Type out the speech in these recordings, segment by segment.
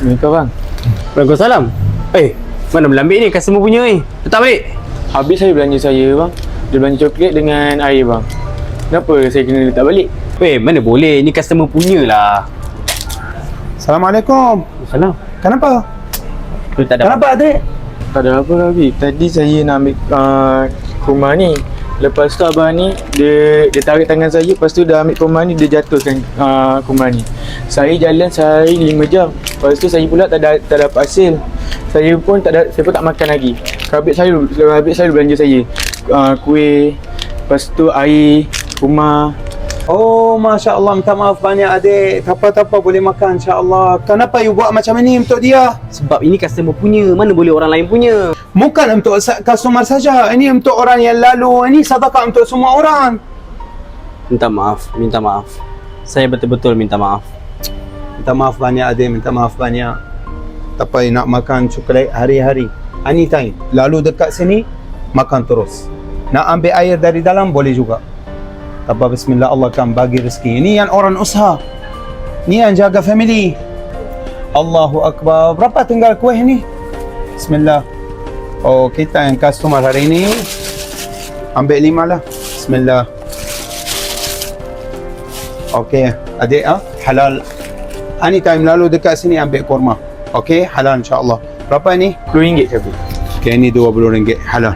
Assalamualaikum bang. Waalaikumsalam. Mana boleh ambil ni customer punya ni? Letak balik. Habis saya belanja saya bang. Dia belanja coklat dengan air bang. Kenapa saya kena letak balik? Mana boleh, ni customer punya lah. Assalamualaikum. Salam. Kenapa? Tu tak ada. Kenapa adik? Tak ada apa Habib. Tadi saya nak ambil kurma ni. Lepas tu abang ni dia tarik tangan saya, lepas tu dah ambil kurma ni, dia jatuhkan kurma ni. Saya jalan sehari 5 jam. Lepas tu saya pula tak dapat hasil. Saya pun tak makan lagi. Habis saya belanja saya kuih, lepas tu air, kurma. Oh, Masya Allah, minta maaf banyak adik. Tak apa boleh makan insya-Allah. Kenapa you buat macam ni untuk dia? Sebab ini customer punya, mana boleh orang lain punya. Bukan untuk customer saja. Ini untuk orang yang lalu. Ini sedekah untuk semua orang. Minta maaf. Saya betul-betul minta maaf. Minta maaf banyak adik, minta maaf banyak. Tak apa, nak makan coklat hari-hari. Anytime. Lalu dekat sini, makan terus. Nak ambil air dari dalam, boleh juga. Tak apa, bismillah, Allah akan bagi rezeki. Ini yang orang usaha. Ini yang jaga family. Allahu Akbar. Berapa tinggal kuih ni? Bismillah. Oh, kita yang customer hari ini ambil 5 lah. Bismillah. Okey, adik halal. Anytime lalu dekat sini ambil kurma. Okey, halal insya-Allah. Berapa ni? RM10 Habib. Okey, ni RM20 halal.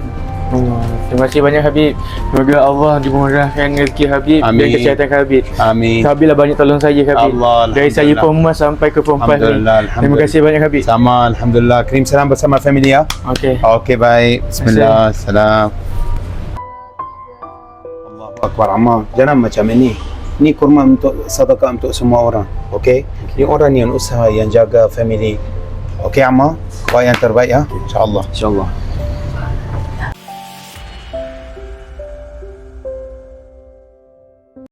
Terima kasih banyak Habib. Semoga Allah dimurahkan rezeki Habib dan kesihatan Habib. Amin. Habib lah banyak tolong saya Habib. Allah, dari saya perempuan sampai ke perempuan ni. Terima kasih banyak Habib. Sama, alhamdulillah. Kirim salam bersama family ya. Okey. Okey, baik. Bismillah. Salam. Allahu Akbar. Ammar, jangan macam ini. Ini kurma untuk sedekah untuk semua orang. Okey? Ini orang yang usaha, yang jaga family. Okey Ammar, buat yang terbaik ya. Insya-Allah. InsyaAllah.